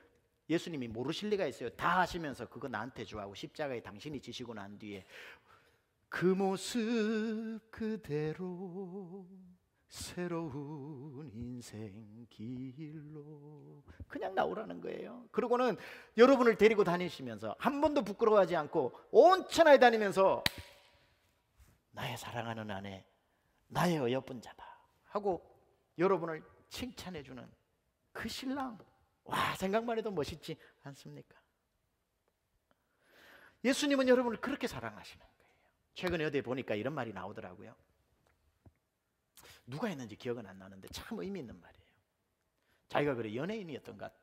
예수님이 모르실 리가 있어요. 다 하시면서 그거 나한테 주하고 십자가에 당신이 지시고 난 뒤에 그 모습 그대로 새로운 인생 길로 그냥 나오라는 거예요. 그러고는 여러분을 데리고 다니시면서 한 번도 부끄러워하지 않고 온 천하에 다니면서 나의 사랑하는 아내, 나의 어여쁜 자다 하고 여러분을 칭찬해주는 그 신랑, 와, 생각만 해도 멋있지 않습니까? 예수님은 여러분을 그렇게 사랑하시는 거예요. 최근에 어디에 보니까 이런 말이 나오더라고요. 누가 했는지 기억은 안 나는데 참 의미 있는 말이에요. 자기가 그래 연예인이었던 것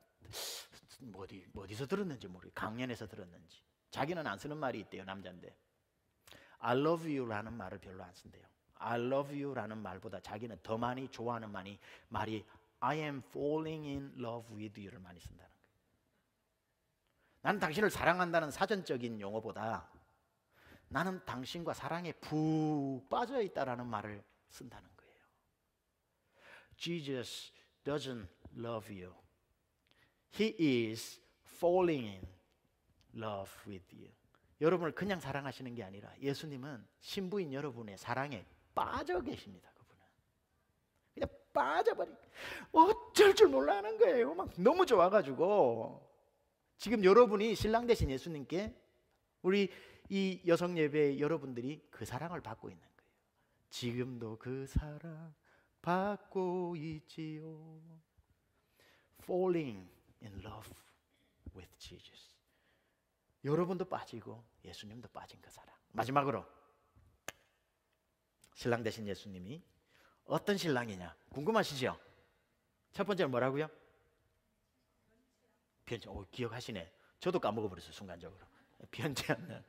어디서 들었는지 모르겠어요. 강연에서 들었는지. 자기는 안 쓰는 말이 있대요. 남자인데 I love you라는 말을 별로 안 쓴대요. I love you라는 말보다 자기는 더 많이 좋아하는 말이 I am falling in love with you를 많이 쓴다는 거예요. 나는 당신을 사랑한다는 사전적인 용어보다 나는 당신과 사랑에 푹 빠져 있다라는 말을 쓴다는 거예요. Jesus doesn't love you. He is falling in love with you. 여러분을 그냥 사랑하시는 게 아니라 예수님은 신부인 여러분의 사랑에 빠져 계십니다. 그분은 그냥 빠져버린, 어쩔 줄 몰라 하는 거예요. 막 너무 좋아가지고. 지금 여러분이 신랑 되신 예수님께, 우리 이 여성 예배 여러분들이 그 사랑을 받고 있는 거예요. 지금도 그 사랑 받고 있지요. Falling in love with Jesus. 여러분도 빠지고 예수님도 빠진 그 사랑. 마지막으로 신랑 되신 예수님이 어떤 신랑이냐 궁금하시죠? 첫 번째는 뭐라고요? 변치. 기억하시네. 저도 까먹어버렸어요 순간적으로. 변치 않는.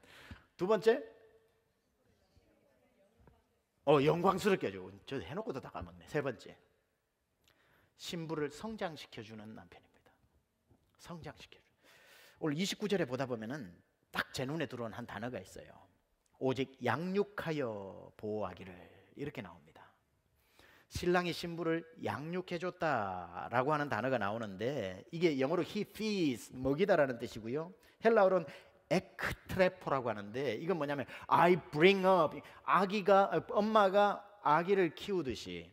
두 번째, 영광스럽게 해줘. 저 해놓고도 다 까먹네. 세 번째, 신부를 성장시켜주는 남편입니다. 성장시켜주. 오늘 29절에 보다 보면은 딱 제 눈에 들어온 한 단어가 있어요. 오직 양육하여 보호하기를, 이렇게 나옵니다. 신랑이 신부를 양육해줬다라고 하는 단어가 나오는데, 이게 영어로 he feeds, 먹이다라는 뜻이고요. 헬라어로는 에크트레포라고 하는데, 이건 뭐냐면 I bring up, 엄마가 아기를 키우듯이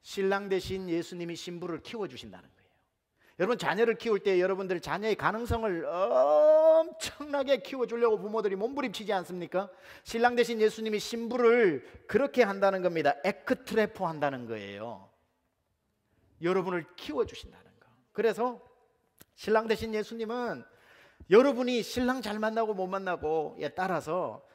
신랑 대신 예수님이 신부를 키워주신다는 거예요. 여러분, 자녀를 키울 때 여러분들 자녀의 가능성을 엄청나게 키워주려고 부모들이 몸부림치지 않습니까? 신랑 대신 예수님이 신부를 그렇게 한다는 겁니다. 에크트레포 한다는 거예요. 여러분을 키워주신다는 거. 그래서 신랑 대신 예수님은 여러분이 신랑 잘 만나고 못 만나고에 따라서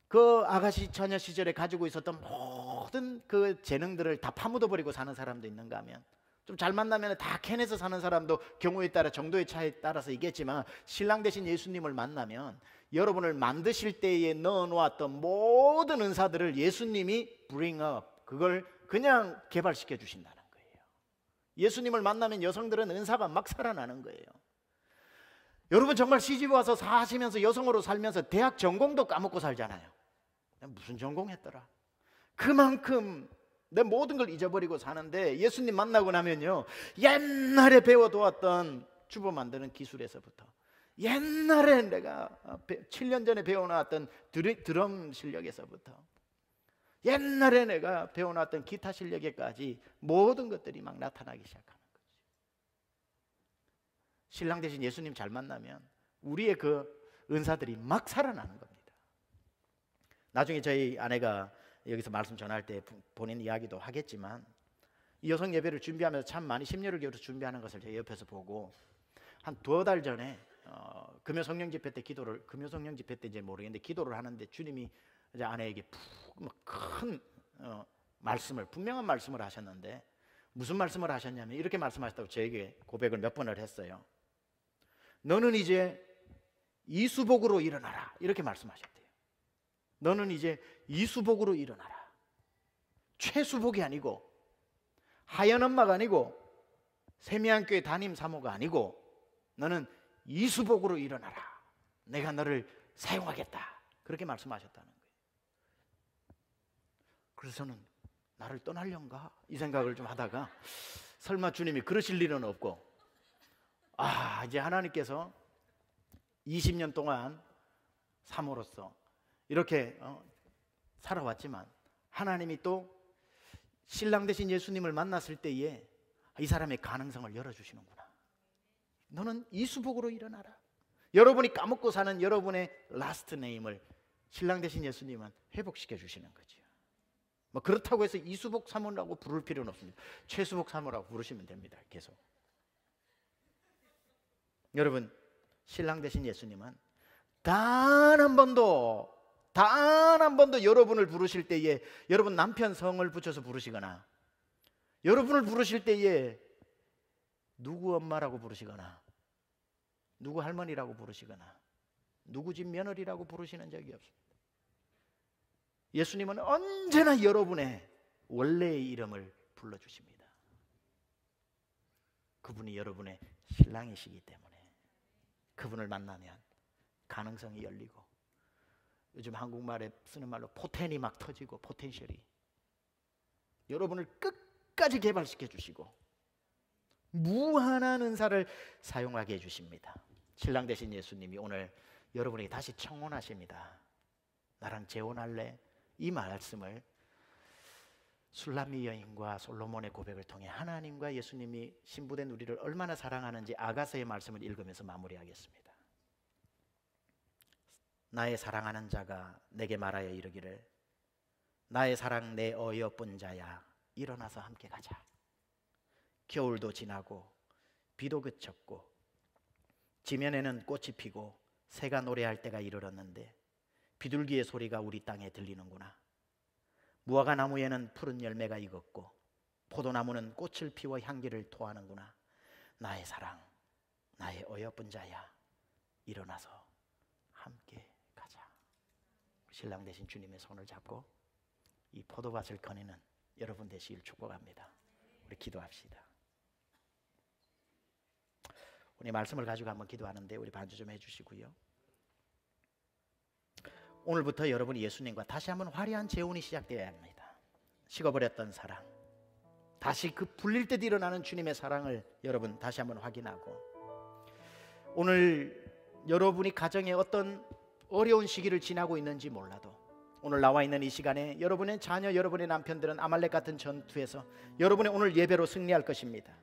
그 아가씨 처녀 시절에 가지고 있었던 모든 그 재능들을 다 파묻어버리고 사는 사람도 있는가 하면, 좀 잘 만나면 다 캐내서 사는 사람도 경우에 따라, 정도의 차이에 따라서 있겠지만, 신랑 대신 예수님을 만나면 여러분을 만드실 때에 넣어놓았던 모든 은사들을 예수님이 bring up, 그걸 그냥 개발시켜 주신다는 거예요. 예수님을 만나면 여성들은 은사가 막 살아나는 거예요. 여러분, 정말 시집 와서 사시면서 여성으로 살면서 대학 전공도 까먹고 살잖아요. 무슨 전공했더라? 그만큼 내 모든 걸 잊어버리고 사는데, 예수님 만나고 나면요, 옛날에 배워두었던 주보 만드는 기술에서부터, 옛날에 내가 7년 전에 배워놨던 드럼 실력에서부터, 옛날에 내가 배워놨던 기타 실력에까지 모든 것들이 막 나타나기 시작하는 거죠. 신랑 대신 예수님 잘 만나면 우리의 그 은사들이 막 살아나는 겁니다. 나중에 저희 아내가 여기서 말씀 전할 때 본인 이야기도 하겠지만, 이 여성 예배를 준비하면서 참 많이 심려를 기울여서 준비하는 것을 제가 옆에서 보고, 한 2달 전에 금요 성령 집회 때 금요 성령 집회 때인지 모르겠는데 기도를 하는데, 주님이 이제 아내에게 큰 말씀을, 분명한 말씀을 하셨는데, 무슨 말씀을 하셨냐면 이렇게 말씀하셨다고 저에게 고백을 몇 번을 했어요. 너는 이제 이수복으로 일어나라, 이렇게 말씀하셨대요. 너는 이제 이수복으로 일어나라. 최수복이 아니고, 하연 엄마가 아니고, 세미한교회 담임 사모가 아니고, 너는 이수복으로 일어나라. 내가 너를 사용하겠다. 그렇게 말씀하셨다는 거예요. 그래서 저는 나를 떠날련가? 이 생각을 좀 하다가, 설마 주님이 그러실 일은 없고, 이제 하나님께서 20년 동안 사모로서 이렇게 살아왔지만, 하나님이 또 신랑 대신 예수님을 만났을 때에 이 사람의 가능성을 열어주시는구나. 너는 이수복으로 일어나라. 여러분이 까먹고 사는 여러분의 라스트 네임을 신랑 대신 예수님은 회복시켜 주시는 거죠. 뭐 그렇다고 해서 이수복 사모라고 부를 필요는 없습니다. 최수복 사모라고 부르시면 됩니다. 계속. 여러분, 신랑 대신 예수님은 단 한 번도 여러분을 부르실 때에, 여러분 남편 성을 붙여서 부르시거나, 여러분을 부르실 때에 누구 엄마라고 부르시거나 누구 할머니라고 부르시거나 누구 집 며느리라고 부르시는 적이 없습니다. 예수님은 언제나 여러분의 원래의 이름을 불러주십니다. 그분이 여러분의 신랑이시기 때문에 그분을 만나면 가능성이 열리고, 요즘 한국말에 쓰는 말로 포텐이 막 터지고, 포텐셜이 여러분을 끝까지 개발시켜 주시고 무한한 은사를 사용하게 해주십니다. 신랑 되신 예수님이 오늘 여러분에게 다시 청혼하십니다. 나랑 재혼할래? 이 말씀을 술람미 여인과 솔로몬의 고백을 통해 하나님과 예수님이 신부된 우리를 얼마나 사랑하는지 아가서의 말씀을 읽으면서 마무리하겠습니다. 나의 사랑하는 자가 내게 말하여 이르기를, 나의 사랑 내 어여쁜 자야, 일어나서 함께 가자. 겨울도 지나고 비도 그쳤고 지면에는 꽃이 피고 새가 노래할 때가 이르렀는데 비둘기의 소리가 우리 땅에 들리는구나. 무화과 나무에는 푸른 열매가 익었고 포도나무는 꽃을 피워 향기를 토하는구나. 나의 사랑, 나의 어여쁜 자야, 일어나서 함께 가자. 신랑 되신 주님의 손을 잡고 이 포도밭을 거니는 여러분 되시길 축복합니다. 우리 기도합시다. 오늘 말씀을 가지고 한번 기도하는데 우리 반주 좀 해주시고요. 오늘부터 여러분이 예수님과 다시 한번 화려한 재혼이 시작되어야 합니다. 식어버렸던 사랑, 다시 그 불릴 듯 일어나는 주님의 사랑을 여러분 다시 한번 확인하고, 오늘 여러분이 가정에 어떤 어려운 시기를 지나고 있는지 몰라도 오늘 나와 있는 이 시간에 여러분의 자녀, 여러분의 남편들은 아말렉 같은 전투에서 여러분의 오늘 예배로 승리할 것입니다.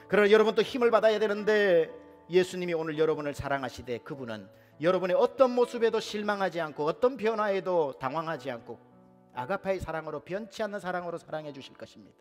그러나 여러분 또 힘을 받아야 되는데, 예수님이 오늘 여러분을 사랑하시되 그분은 여러분의 어떤 모습에도 실망하지 않고 어떤 변화에도 당황하지 않고 아가파의 사랑으로, 변치 않는 사랑으로 사랑해 주실 것입니다.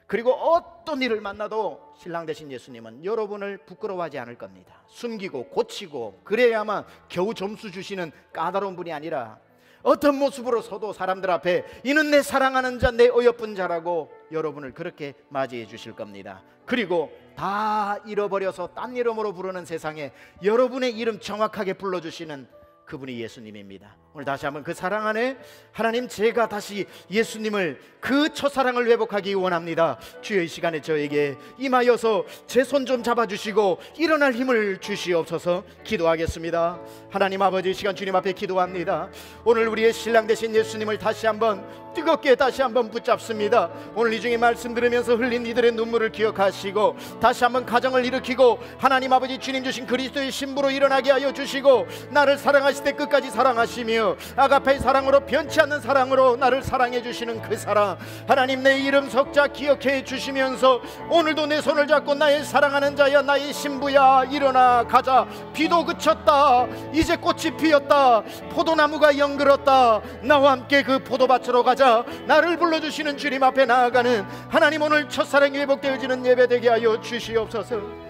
그리고 어떤 일을 만나도 신랑 되신 예수님은 여러분을 부끄러워하지 않을 겁니다. 숨기고 고치고 그래야만 겨우 점수 주시는 까다로운 분이 아니라 어떤 모습으로 서도 사람들 앞에 이는 내 사랑하는 자, 내 어여쁜 자라고 여러분을 그렇게 맞이해 주실 겁니다. 그리고 다 잃어버려서 딴 이름으로 부르는 세상에 여러분의 이름 정확하게 불러주시는 그분이 예수님입니다. 오늘 다시 한번 그 사랑 안에 하나님, 제가 다시 예수님을, 그 첫사랑을 회복하기 원합니다. 주여 이 시간에 저에게 임하여서 제 손 좀 잡아주시고 일어날 힘을 주시옵소서. 기도하겠습니다. 하나님 아버지, 이 시간 주님 앞에 기도합니다. 오늘 우리의 신랑 되신 예수님을 다시 한번 뜨겁게 다시 한번 붙잡습니다. 오늘 이 중에 말씀 들으면서 흘린 이들의 눈물을 기억하시고 다시 한번 가정을 일으키고 하나님 아버지 주님 주신 그리스도의 신부로 일어나게 하여 주시고, 나를 사랑하실 때 끝까지 사랑하시며 아가페의 사랑으로, 변치 않는 사랑으로 나를 사랑해 주시는 그 사랑, 하나님 내 이름 석자 기억해 주시면서 오늘도 내 손을 잡고 나의 사랑하는 자야, 나의 신부야, 일어나 가자. 비도 그쳤다, 이제 꽃이 피었다, 포도나무가 연그렀다, 나와 함께 그 포도밭으로 가자. 나를 불러주시는 주님 앞에 나아가는 하나님, 오늘 첫사랑이 회복되어지는 예배 되게 하여 주시옵소서.